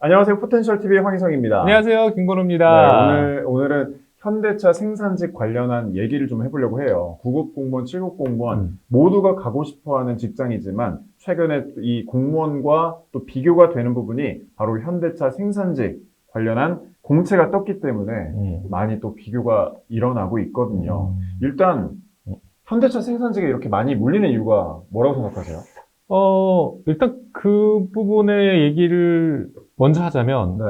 안녕하세요. 포텐셜TV의 황희성입니다. 안녕하세요. 김건우입니다. 오늘은 현대차 생산직 관련한 얘기를 좀 해보려고 해요. 9급 공무원, 7급 공무원 모두가 가고 싶어하는 직장이지만 최근에 이 공무원과 또 비교가 되는 부분이 바로 현대차 생산직 관련한 공채가 떴기 때문에 많이 또 비교가 일어나고 있거든요. 일단 현대차 생산직에 이렇게 많이 몰리는 이유가 뭐라고 생각하세요? 일단 그 부분의 얘기를 먼저 하자면, 네.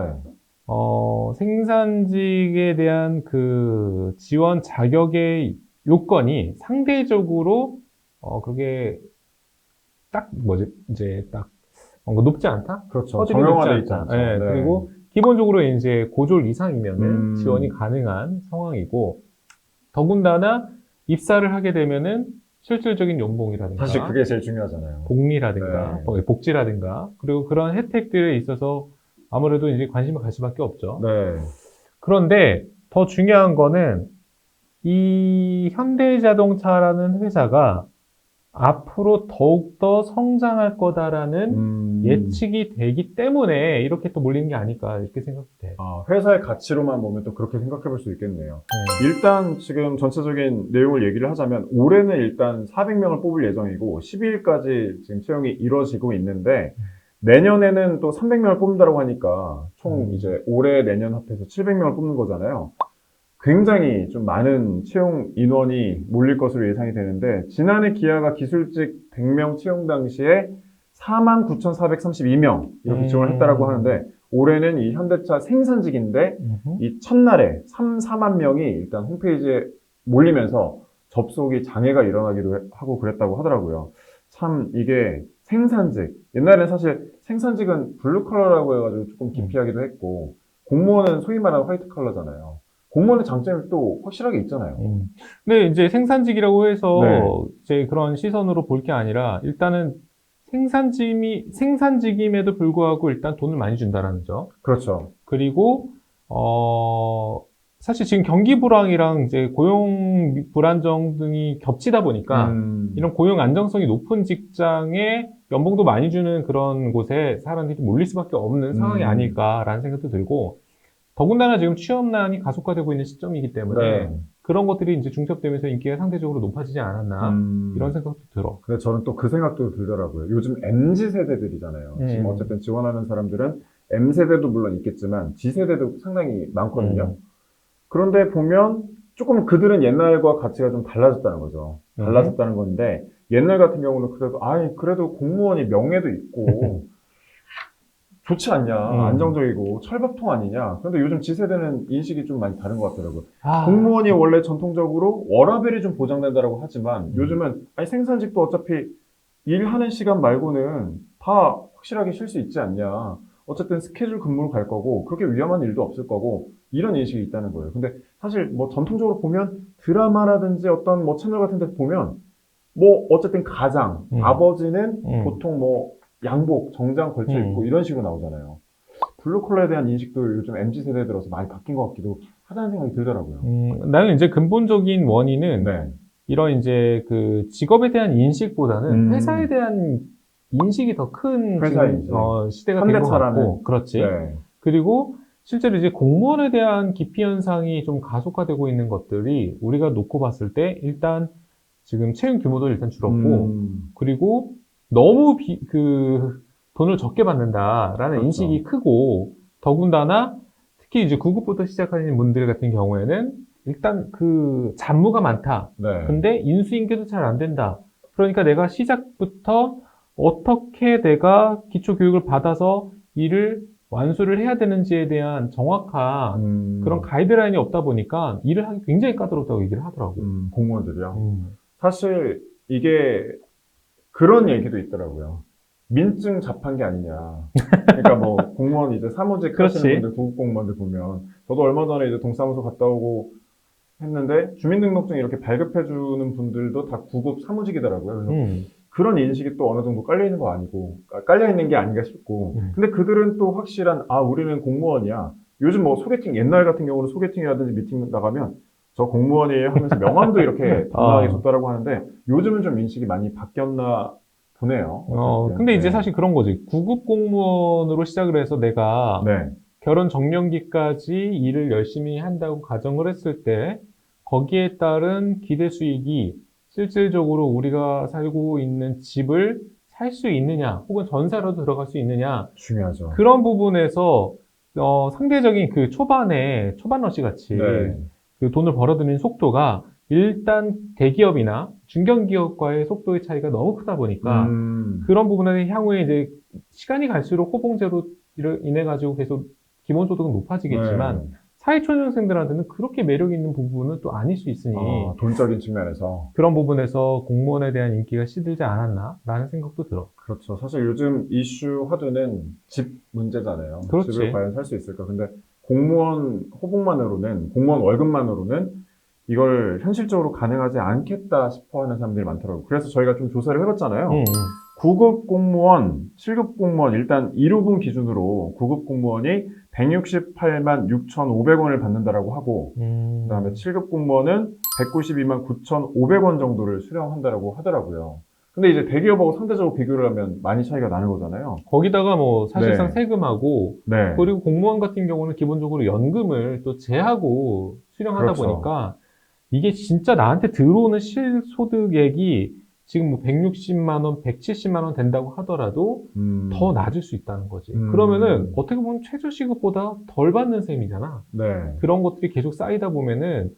생산직에 대한 그 지원 자격의 요건이 상대적으로, 그게 뭔가 높지 않다? 그렇죠. 허들이 높지 정형화돼 있지 않다. 않죠. 예, 네. 그리고 기본적으로 이제 고졸 이상이면은 지원이 가능한 상황이고, 더군다나 입사를 하게 되면은 실질적인 연봉이라든가 사실 그게 제일 중요하잖아요. 복리라든가 네. 복지라든가 그리고 그런 혜택들에 있어서 아무래도 이제 관심을 갈 수밖에 없죠. 네. 그런데 더 중요한 거는 이 현대자동차라는 회사가 앞으로 더욱더 성장할 거다라는 예측이 되기 때문에 이렇게 또 몰리는 게 아닐까 이렇게 생각돼. 회사의 가치로만 보면 또 그렇게 생각해 볼 수 있겠네요. 일단 지금 전체적인 내용을 얘기를 하자면 올해는 일단 400명을 뽑을 예정이고 12일까지 지금 채용이 이루어지고 있는데 내년에는 또 300명을 뽑는다고 하니까 총 이제 올해 내년 합해서 700명을 뽑는 거잖아요. 굉장히 좀 많은 채용 인원이 몰릴 것으로 예상이 되는데 지난해 기아가 기술직 100명 채용 당시에 49,432명 이렇게 지원을 했다라고 하는데 올해는 이 현대차 생산직인데 이 첫날에 4만 명이 일단 홈페이지에 몰리면서 접속이 장애가 일어나기도 하고 그랬다고 하더라고요. 참 이게 생산직, 옛날에는 사실 생산직은 블루 컬러라고 해가지고 조금 기피하기도 했고 공무원은 소위 말하는 화이트 컬러잖아요. 공무원의 장점이 또 확실하게 있잖아요. 근데 이제 생산직이라고 해서 네. 이제 그런 시선으로 볼 게 아니라 일단은 생산직임에도 불구하고 일단 돈을 많이 준다라는 점. 그렇죠. 그리고 사실 지금 경기 불황이랑 이제 고용 불안정 등이 겹치다 보니까 이런 고용 안정성이 높은 직장에 연봉도 많이 주는 그런 곳에 사람들이 좀 몰릴 수밖에 없는 상황이 아닐까라는 생각도 들고 더군다나 지금 취업난이 가속화되고 있는 시점이기 때문에 네. 그런 것들이 이제 중첩되면서 인기가 상대적으로 높아지지 않았나 이런 생각도 들어. 근데 저는 또 그 생각도 들더라고요. 요즘 MZ 세대들이잖아요. 지금 어쨌든 지원하는 사람들은 M세대도 물론 있겠지만 G세대도 상당히 많거든요. 그런데 보면 조금 그들은 옛날과 가치가 좀 달라졌다는 거죠. 달라졌다는 건데 옛날 같은 경우는 그래도 공무원이 명예도 있고 좋지 않냐, 안정적이고 철밥통 아니냐. 그런데 요즘 G세대는 인식이 좀 많이 다른 것 같더라고요. 공무원이 원래 전통적으로 워라밸이 좀 보장된다라고 하지만 요즘은 생산직도 어차피 일하는 시간 말고는 다 확실하게 쉴 수 있지 않냐. 어쨌든 스케줄 근무로 갈 거고 그렇게 위험한 일도 없을 거고 이런 인식이 있다는 거예요. 근데 사실 뭐 전통적으로 보면 드라마라든지 어떤 뭐 채널 같은 데 보면 뭐 어쨌든 가장 아버지는 보통 뭐 양복, 정장 걸쳐 입고 이런 식으로 나오잖아요. 블루컬러에 대한 인식도 요즘 MZ 세대에 들어서 많이 바뀐 것 같기도 하다는 생각이 들더라고요. 나는 이제 근본적인 원인은 네. 이런 이제 그 직업에 대한 인식보다는 회사에 대한 인식이 더 큰 시대가 된 것 같고, 그렇지. 네. 그리고 실제로 이제 공무원에 대한 기피 현상이 좀 가속화되고 있는 것들이 우리가 놓고 봤을 때 일단 지금 채용 규모도 일단 줄었고, 그리고 너무 돈을 적게 받는다라는 그렇죠. 인식이 크고, 더군다나 특히 이제 9급부터 시작하는 분들 같은 경우에는 일단 그 잡무가 많다. 네. 근데 인수인계도 잘 안 된다. 그러니까 내가 시작부터 어떻게 내가 기초 교육을 받아서 일을 완수를 해야 되는지에 대한 정확한 그런 가이드라인이 없다 보니까 일을 하기 굉장히 까다롭다고 얘기를 하더라고. 공무원들이요. 사실 이게 그런 얘기도 있더라고요. 민증 잡한 게 아니냐. 그러니까 뭐 공무원 이제 사무직 하시는 분들, 구급 공무원들 보면 저도 얼마 전에 이제 동사무소 갔다 오고 했는데 주민등록증 이렇게 발급해주는 분들도 다 구급 사무직이더라고요. 그래서 그런 인식이 또 어느 정도 깔려 있는 거 아니고 깔려 있는 게 아닌가 싶고. 근데 그들은 또 확실한 우리는 공무원이야. 요즘 뭐 소개팅 옛날 같은 경우는 소개팅이라든지 미팅 나가면 저 공무원이에요 하면서 명함도 이렇게 당당하게 줬다라고 하는데 요즘은 좀 인식이 많이 바뀌었나 보네요. 근데 이제 네. 사실 그런 거지. 9급 공무원으로 시작을 해서 내가 네. 결혼 정년기까지 일을 열심히 한다고 가정을 했을 때 거기에 따른 기대 수익이 실질적으로 우리가 살고 있는 집을 살 수 있느냐, 혹은 전세라도 들어갈 수 있느냐, 중요하죠. 그런 부분에서 상대적인 그 초반 러시 같이 네. 그 돈을 벌어들이는 속도가 일단 대기업이나 중견기업과의 속도의 차이가 너무 크다 보니까 그런 부분에 향후에 이제 시간이 갈수록 호봉제로 인해 가지고 계속 기본소득은 높아지겠지만 네. 사회초년생들한테는 그렇게 매력 있는 부분은 또 아닐 수 있으니 돈적인 측면에서. 그런 부분에서 공무원에 대한 인기가 시들지 않았나라는 생각도 들어. 그렇죠. 사실 요즘 이슈 화두는 집 문제잖아요. 그렇지. 집을 과연 살 수 있을까? 근데 공무원 호봉만으로는, 공무원 월급만으로는 이걸 현실적으로 가능하지 않겠다 싶어 하는 사람들이 많더라고요. 그래서 저희가 좀 조사를 해봤잖아요. 9급 공무원, 7급 공무원, 일단 1호분 기준으로 9급 공무원이 168만 6,500원을 받는다라고 하고, 그 다음에 7급 공무원은 192만 9,500원 정도를 수령한다라고 하더라고요. 근데 이제 대기업하고 상대적으로 비교를 하면 많이 차이가 나는 거잖아요. 거기다가 뭐 사실상 네. 세금하고 네. 그리고 공무원 같은 경우는 기본적으로 연금을 또 제하고 수령하다 그렇죠. 보니까 이게 진짜 나한테 들어오는 실소득액이 지금 뭐 160만 원, 170만 원 된다고 하더라도 더 낮을 수 있다는 거지. 그러면은 어떻게 보면 최저시급보다 덜 받는 셈이잖아. 네. 그런 것들이 계속 쌓이다 보면은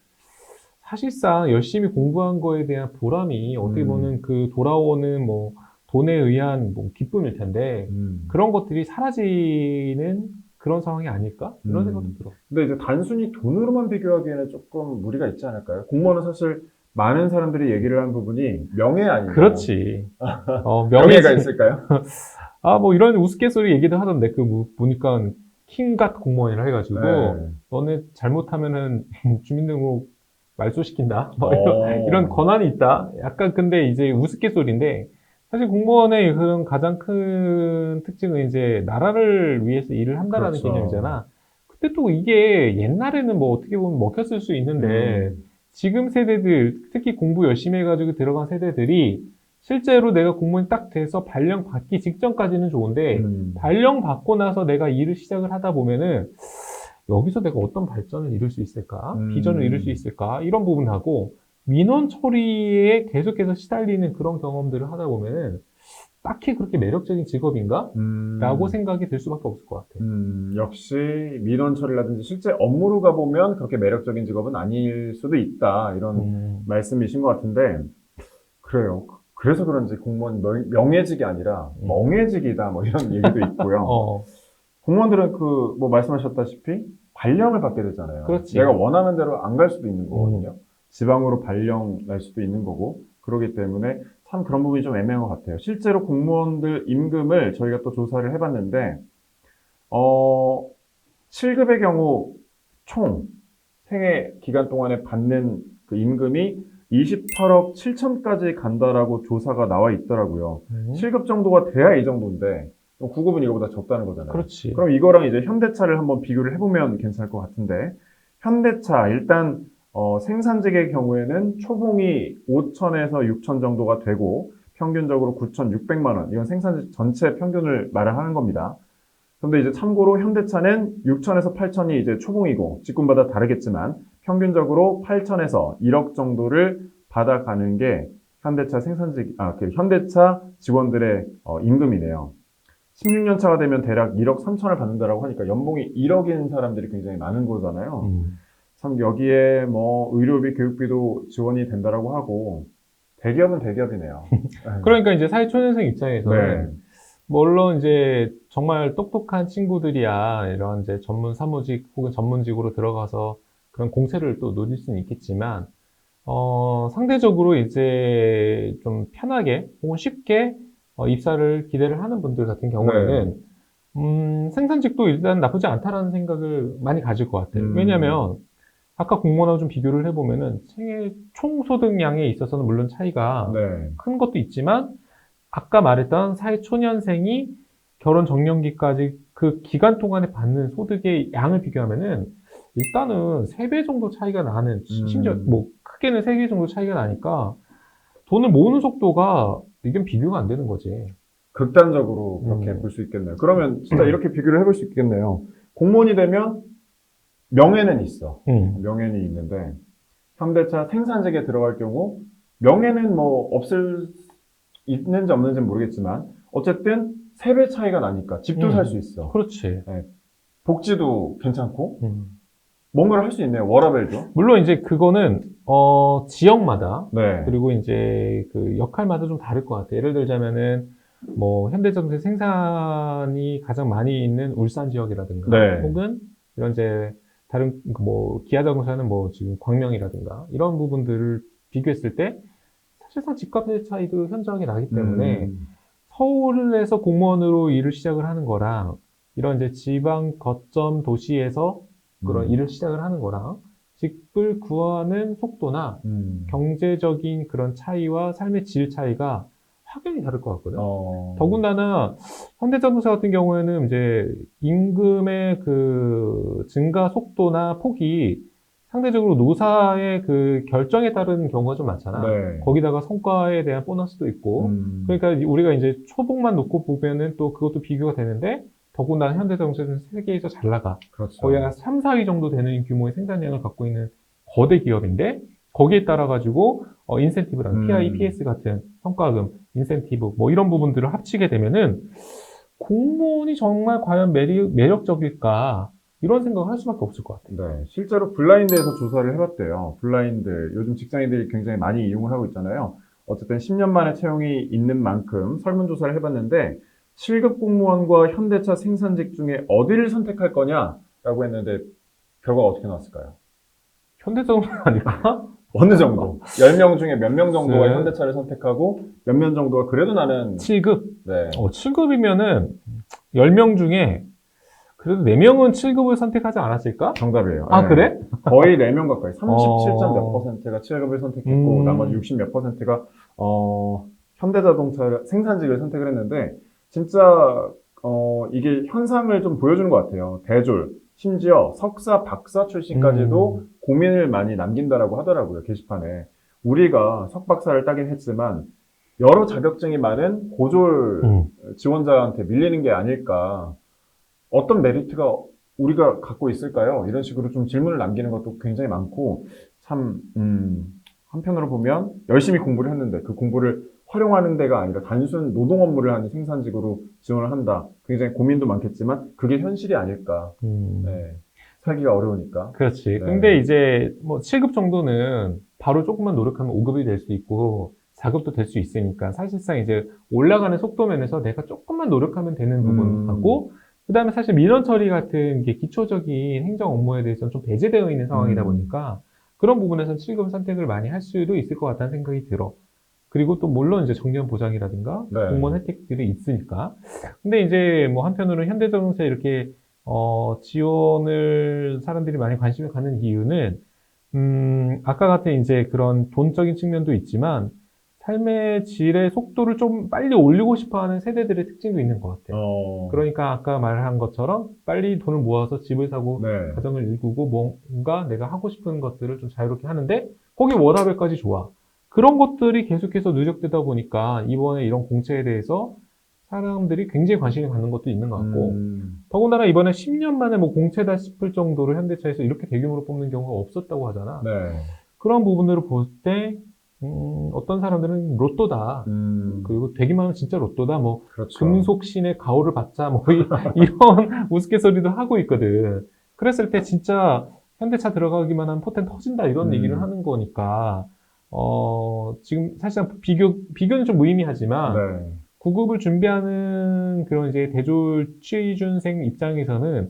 사실상 열심히 공부한 거에 대한 보람이 어떻게 보면 그 돌아오는 뭐 돈에 의한 뭐 기쁨일 텐데 그런 것들이 사라지는 그런 상황이 아닐까? 이런 생각도 들어. 근데 이제 단순히 돈으로만 비교하기에는 조금 무리가 있지 않을까요? 공무원은 사실 많은 사람들이 얘기를 한 부분이 명예 아닌가? 그렇지. 명예가 있을까요? 뭐 이런 우스갯소리 얘기도 하던데, 보니까 킹갓 공무원이라 해가지고, 네. 너네 잘못하면은 주민등록 말소시킨다. 어. 이런 권한이 있다. 약간 근데 이제 우스갯소리인데, 사실 공무원의 그런 가장 큰 특징은 이제 나라를 위해서 일을 한다라는 그렇죠. 개념이잖아. 근데 또 이게 옛날에는 뭐 어떻게 보면 먹혔을 수 있는데, 지금 세대들, 특히 공부 열심히 해가지고 들어간 세대들이 실제로 내가 공무원이 딱 돼서 발령 받기 직전까지는 좋은데, 발령 받고 나서 내가 일을 시작을 하다 보면은, 여기서 내가 어떤 발전을 이룰 수 있을까? 비전을 이룰 수 있을까? 이런 부분하고, 민원 처리에 계속해서 시달리는 그런 경험들을 하다 보면은, 딱히 그렇게 매력적인 직업인가? 라고 생각이 들 수밖에 없을 것 같아. 역시 민원 처리라든지 실제 업무로 가보면 그렇게 매력적인 직업은 아닐 수도 있다. 이런 말씀이신 것 같은데, 그래요. 그래서 그런지 공무원 명예직이 아니라 멍해직이다. 뭐 이런 얘기도 있고요. 공무원들은 뭐 말씀하셨다시피 발령을 받게 되잖아요. 그렇지. 내가 원하는 대로 안 갈 수도 있는 거거든요. 지방으로 발령 날 수도 있는 거고. 그렇기 때문에 참 그런 부분이 좀 애매한 것 같아요. 실제로 공무원들 임금을 저희가 또 조사를 해봤는데, 7급의 경우 총 생애 기간 동안에 받는 그 임금이 28억 7천까지 간다라고 조사가 나와 있더라고요. 7급 정도가 돼야 이 정도인데 9급은 이거보다 적다는 거잖아요. 그렇지. 그럼 이거랑 이제 현대차를 한번 비교를 해보면 괜찮을 것 같은데, 현대차 일단 생산직의 경우에는 초봉이 5천에서 6천 정도가 되고 평균적으로 9,600만 원. 이건 생산직 전체 평균을 말을 하는 겁니다. 그런데 이제 참고로 현대차는 6천에서 8천이 이제 초봉이고 직군마다 다르겠지만 평균적으로 8천에서 1억 정도를 받아가는 게 현대차 현대차 직원들의 임금이네요. 16년 차가 되면 대략 1억 3천을 받는다라고 하니까 연봉이 1억인 사람들이 굉장히 많은 거잖아요. 참 여기에 뭐 의료비, 교육비도 지원이 된다라고 하고 대기업은 대기업이네요. 그러니까 이제 사회초년생 입장에서는 네. 물론 이제 정말 똑똑한 친구들이야 이런 이제 전문 사무직 혹은 전문직으로 들어가서 그런 공채를 또 노릴 수는 있겠지만 상대적으로 이제 좀 편하게 혹은 쉽게 입사를 기대를 하는 분들 같은 경우에는 생산직도 일단 나쁘지 않다라는 생각을 많이 가질 것 같아요. 왜냐하면 아까 공무원하고 좀 비교를 해보면은 생애 총소득량에 있어서는 물론 차이가 큰 것도 있지만 아까 말했던 사회초년생이 결혼 정년기까지 그 기간 동안에 받는 소득의 양을 비교하면은 일단은 3배 정도 차이가 나는, 심지어 뭐 크게는 3배 정도 차이가 나니까 돈을 모으는 속도가 이건 비교가 안 되는 거지. 극단적으로 그렇게 볼 수 있겠네요. 그러면 진짜 이렇게 비교를 해볼 수 있겠네요. 공무원이 되면 명예는 있어. 명예는 있는데 현대차 생산직에 들어갈 경우 명예는 뭐 있는지 없는지는 모르겠지만 어쨌든 3배 차이가 나니까 집도 살 수 있어. 그렇지. 네. 복지도 괜찮고 뭔가를 할 수 있네요. 워라밸도. 물론 이제 그거는 지역마다 네. 그리고 이제 그 역할마다 좀 다를 것 같아요. 예를 들자면은 뭐 현대자동차 생산이 가장 많이 있는 울산 지역이라든가 네. 혹은 이런 이제 다른 뭐 기아자동차는 뭐 지금 광명이라든가 이런 부분들을 비교했을 때 사실상 집값의 차이도 현저하게 나기 때문에 서울에서 공무원으로 일을 시작을 하는 거랑 이런 이제 지방 거점 도시에서 그런 일을 시작을 하는 거랑 직을 구하는 속도나 경제적인 그런 차이와 삶의 질 차이가 확연히 다를 것 같거든. 더군다나 현대자동차 같은 경우에는 이제 임금의 그 증가 속도나 폭이 상대적으로 노사의 그 결정에 따른 경우가 좀 많잖아. 네. 거기다가 성과에 대한 보너스도 있고. 그러니까 우리가 이제 초봉만 놓고 보면은 또 그것도 비교가 되는데 더군다나 현대자동차는 세계에서 잘 나가. 그렇죠. 거의 한 3, 4위 정도 되는 규모의 생산량을 갖고 있는 거대 기업인데 거기에 따라 가지고 인센티브랑 PI, PS 같은 성과금, 인센티브 뭐 이런 부분들을 합치게 되면은 공무원이 정말 과연 매력적일까 이런 생각을 할 수밖에 없을 것 같아요. 네, 실제로 블라인드에서 조사를 해봤대요. 블라인드 요즘 직장인들이 굉장히 많이 이용을 하고 있잖아요. 어쨌든 10년 만에 채용이 있는 만큼 설문조사를 해봤는데 7급 공무원과 현대차 생산직 중에 어디를 선택할 거냐라고 했는데 결과가 어떻게 나왔을까요? 현대자동차 아닐까? 어느 정도? 10명 중에 몇 명 정도가 네. 현대차를 선택하고 몇 명 정도가 그래도 나는 7급? 네. 7급이면은 10명 중에 그래도 4명은 7급을 선택하지 않았을까? 정답이에요. 아, 네. 그래? 거의 4명 가까이 37점 몇 퍼센트가 7급을 선택했고 나머지 60 몇 퍼센트가 현대자동차 생산직을 선택을 했는데 진짜 이게 현상을 좀 보여주는 것 같아요. 대졸, 심지어 석사, 박사 출신까지도 고민을 많이 남긴다라고 하더라고요. 게시판에. 우리가 석박사를 따긴 했지만 여러 자격증이 많은 고졸 지원자한테 밀리는 게 아닐까. 어떤 메리트가 우리가 갖고 있을까요? 이런 식으로 좀 질문을 남기는 것도 굉장히 많고, 참, 한편으로 보면 열심히 공부를 했는데 그 공부를 활용하는 데가 아니라 단순 노동 업무를 하는 생산직으로 지원을 한다. 굉장히 고민도 많겠지만 그게 현실이 아닐까. 네. 살기가 어려우니까. 그렇지. 네. 근데 이제 뭐 7급 정도는 바로 조금만 노력하면 5급이 될 수 있고 4급도 될 수 있으니까 사실상 이제 올라가는 속도 면에서 내가 조금만 노력하면 되는 부분하고 그 다음에 사실 민원 처리 같은 게 기초적인 행정 업무에 대해서는 좀 배제되어 있는 상황이다 보니까 그런 부분에서는 7급 선택을 많이 할 수도 있을 것 같다는 생각이 들어. 그리고 또 물론 이제 정년 보장이라든가 네. 공무원 혜택들이 있으니까. 근데 이제 뭐 한편으로는 현대자동차에 이렇게 지원을 사람들이 많이 관심을 갖는 이유는 아까 같은 이제 그런 돈적인 측면도 있지만 삶의 질의 속도를 좀 빨리 올리고 싶어 하는 세대들의 특징도 있는 것 같아요. 그러니까 아까 말한 것처럼 빨리 돈을 모아서 집을 사고 네. 가정을 일구고 뭔가 내가 하고 싶은 것들을 좀 자유롭게 하는데 거기 워라밸까지 좋아. 그런 것들이 계속해서 누적되다 보니까 이번에 이런 공채에 대해서 사람들이 굉장히 관심을 갖는 것도 있는 것 같고 더군다나 이번에 10년 만에 뭐 공채다 싶을 정도로 현대차에서 이렇게 대규모로 뽑는 경우가 없었다고 하잖아. 네. 그런 부분들을 볼 때 어떤 사람들은 로또다. 그리고 되기만 하면 진짜 로또다. 뭐 그렇죠. 금속신의 가오를 받자. 뭐 이런 우스갯소리도 하고 있거든. 그랬을 때 진짜 현대차 들어가기만 하면 포텐 터진다 이런 얘기를 하는 거니까 지금 사실상 비교는 좀 무의미하지만 네. 9급을 준비하는 그런 이제 대졸 취준생 입장에서는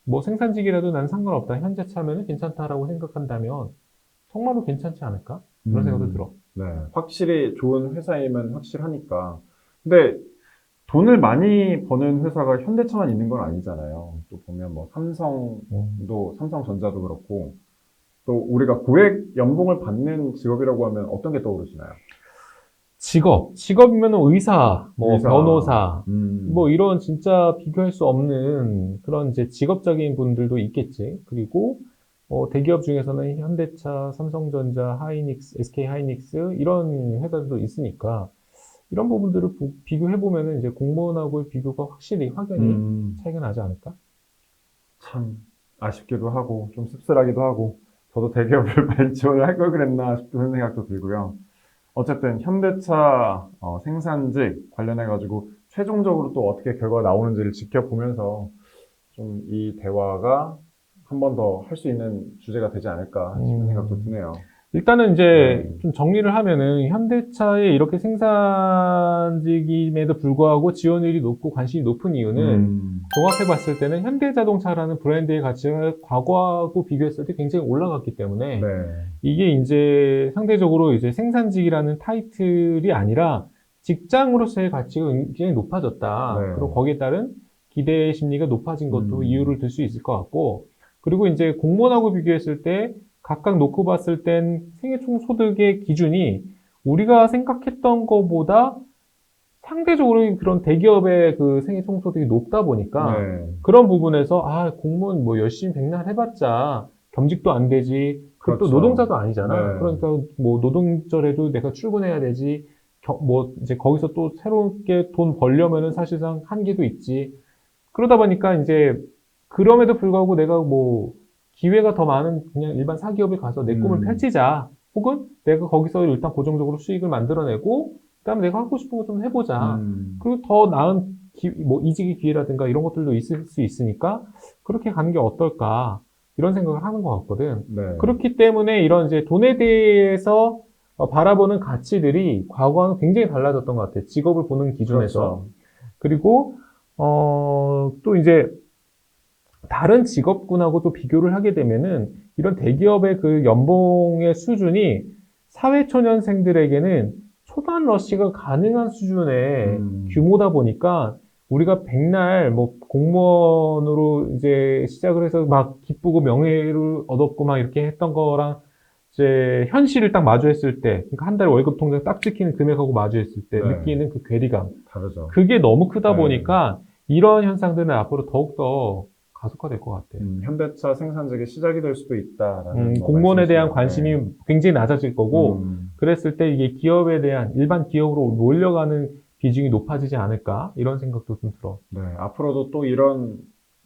뭐 생산직이라도 난 상관없다. 현대차면은 괜찮다라고 생각한다면 정말로 괜찮지 않을까? 그런 생각도 들어. 네. 확실히 좋은 회사이면 확실하니까. 근데 돈을 많이 버는 회사가 현대차만 있는 건 아니잖아요. 또 보면 뭐 삼성전자도 그렇고 또 우리가 고액 연봉을 받는 직업이라고 하면 어떤 게 떠오르시나요? 직업이면 의사, 뭐 의사. 변호사, 뭐 이런 진짜 비교할 수 없는 그런 이제 직업적인 분들도 있겠지. 그리고 대기업 중에서는 현대차, 삼성전자, 하이닉스, SK 하이닉스 이런 회사들도 있으니까 이런 부분들을 비교해보면은 이제 공무원하고의 비교가 확실히 확연히 차이가 나지 않을까? 참 아쉽기도 하고 좀 씁쓸하기도 하고 저도 대기업을 빨리 지원을 할 걸 그랬나 싶은 생각도 들고요. 어쨌든 현대차 생산직 관련해가지고 최종적으로 또 어떻게 결과가 나오는지를 지켜보면서 좀 이 대화가 한 번 더 할 수 있는 주제가 되지 않을까 싶은 생각도 드네요. 일단은 이제 좀 정리를 하면은 현대차에 이렇게 생산직임에도 불구하고 지원율이 높고 관심이 높은 이유는 종합해 봤을 때는 현대자동차라는 브랜드의 가치가 과거하고 비교했을 때 굉장히 올라갔기 때문에 네. 이게 이제 상대적으로 이제 생산직이라는 타이틀이 아니라 직장으로서의 가치가 굉장히 높아졌다. 네. 그리고 거기에 따른 기대 심리가 높아진 것도 이유를 들 수 있을 것 같고, 그리고 이제 공무원하고 비교했을 때 각각 놓고 봤을 땐 생애 총 소득의 기준이 우리가 생각했던 것보다 상대적으로 그런 대기업의 그 생애 총 소득이 높다 보니까 네. 그런 부분에서 아, 공무원 뭐 열심히 백날 해봤자 겸직도 안 되지. 그리고 또 그렇죠. 노동자도 아니잖아. 네. 그러니까 뭐 노동절에도 내가 출근해야 되지. 뭐 이제 거기서 또 새롭게 돈 벌려면은 사실상 한계도 있지. 그러다 보니까 이제 그럼에도 불구하고 내가 뭐 기회가 더 많은 그냥 일반 사기업에 가서 내 꿈을 펼치자. 혹은 내가 거기서 일단 고정적으로 수익을 만들어내고 그다음에 내가 하고 싶은 거 좀 해보자. 그리고 더 나은 뭐 이직의 기회라든가 이런 것들도 있을 수 있으니까 그렇게 가는 게 어떨까 이런 생각을 하는 것 같거든. 네. 그렇기 때문에 이런 이제 돈에 대해서 바라보는 가치들이 과거와는 굉장히 달라졌던 것 같아. 직업을 보는 기준에서. 그렇죠. 그리고 또 이제 다른 직업군하고 또 비교를 하게 되면은 이런 대기업의 그 연봉의 수준이 사회초년생들에게는 초반 러시가 가능한 수준의 규모다 보니까 우리가 백날 뭐 공무원으로 이제 시작을 해서 막 기쁘고 명예를 얻었고 막 이렇게 했던 거랑 이제 현실을 딱 마주했을 때, 그러니까 한 달 월급 통장 딱 찍히는 금액하고 마주했을 때 네. 느끼는 그 괴리감. 다르죠. 그게 너무 크다 네. 보니까 이런 현상들은 앞으로 더욱더 가속화될 것 같아. 현대차 생산직의 시작이 될 수도 있다라는 공무원에 대한 말씀이시네요. 관심이 네. 굉장히 낮아질 거고, 그랬을 때 이게 기업에 대한 일반 기업으로 몰려가는 비중이 높아지지 않을까 이런 생각도 좀 들어. 네, 앞으로도 또 이런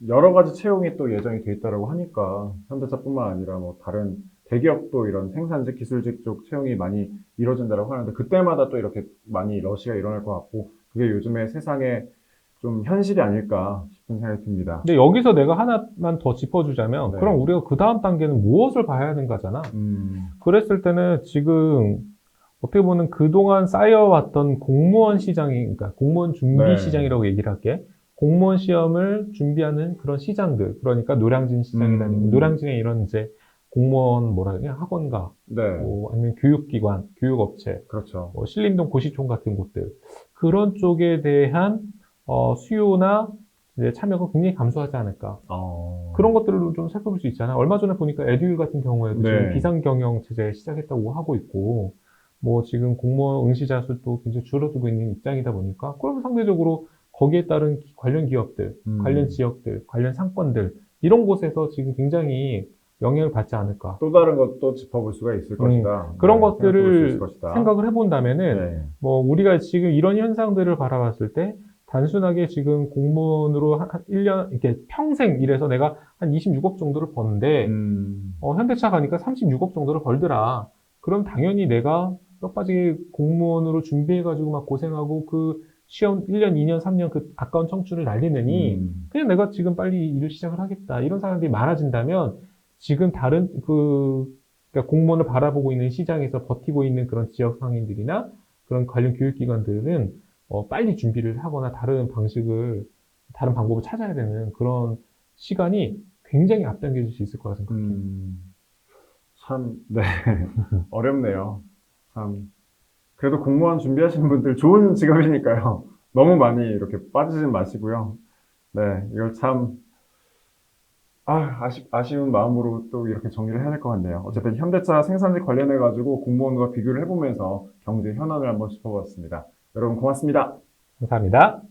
여러 가지 채용이 또 예정이 돼 있다고 하니까 현대차뿐만 아니라 뭐 다른 대기업도 이런 생산직, 기술직 쪽 채용이 많이 이루어진다고 하는데 그때마다 또 이렇게 많이 러시가 일어날 것 같고 그게 요즘의 세상의 좀 현실이 아닐까 싶은 생각이 듭니다. 근데 여기서 내가 하나만 더 짚어주자면, 네. 그럼 우리가 그 다음 단계는 무엇을 봐야 하는가잖아. 그랬을 때는 지금 어떻게 보면 그동안 쌓여왔던 공무원 시장이, 그러니까 공무원 준비 네. 시장이라고 얘기를 할게. 공무원 시험을 준비하는 그런 시장들, 그러니까 노량진 시장이라든가, 노량진에 이런 이제 공무원 뭐라 그러냐, 학원가, 네, 뭐 아니면 교육기관, 교육업체, 그렇죠. 뭐 신림동 고시촌 같은 곳들, 그런 쪽에 대한 수요나 이제 참여가 굉장히 감소하지 않을까. 그런 것들을 좀 살펴볼 수 있잖아. 얼마 전에 보니까 에듀윌 같은 경우에도 네. 지금 비상경영 체제 시작했다고 하고 있고, 뭐 지금 공무원 응시자 수도 굉장히 줄어들고 있는 입장이다 보니까, 그러면 상대적으로 거기에 따른 관련 기업들, 관련 지역들, 관련 상권들, 이런 곳에서 지금 굉장히 영향을 받지 않을까. 또 다른 것도 짚어볼 수가 있을 것이다. 그런 네, 생각해볼 수 것들을 있을 것이다. 생각을 해본다면은, 네. 뭐 우리가 지금 이런 현상들을 바라봤을 때, 단순하게 지금 공무원으로 한 1년, 이렇게 평생 일해서 내가 한 26억 정도를 버는데, 현대차 가니까 36억 정도를 벌더라. 그럼 당연히 내가 뼈 빠지게 공무원으로 준비해가지고 막 고생하고 그 시험 1년, 2년, 3년 그 아까운 청춘을 날리느니, 그냥 내가 지금 빨리 일을 시작을 하겠다. 이런 사람들이 많아진다면, 지금 다른 그러니까 공무원을 바라보고 있는 시장에서 버티고 있는 그런 지역 상인들이나 그런 관련 교육기관들은 빨리 준비를 하거나 다른 방법을 찾아야 되는 그런 시간이 굉장히 앞당겨질 수 있을 거라 생각해요. 참, 네. 어렵네요. 참. 그래도 공무원 준비하시는 분들 좋은 직업이니까요. 너무 많이 이렇게 빠지진 마시고요. 네. 이걸 참, 아쉬운 마음으로 또 이렇게 정리를 해야 될 것 같네요. 어쨌든 현대차 생산직 관련해가지고 공무원과 비교를 해보면서 경제 현안을 한번 짚어봤습니다. 여러분 고맙습니다. 감사합니다.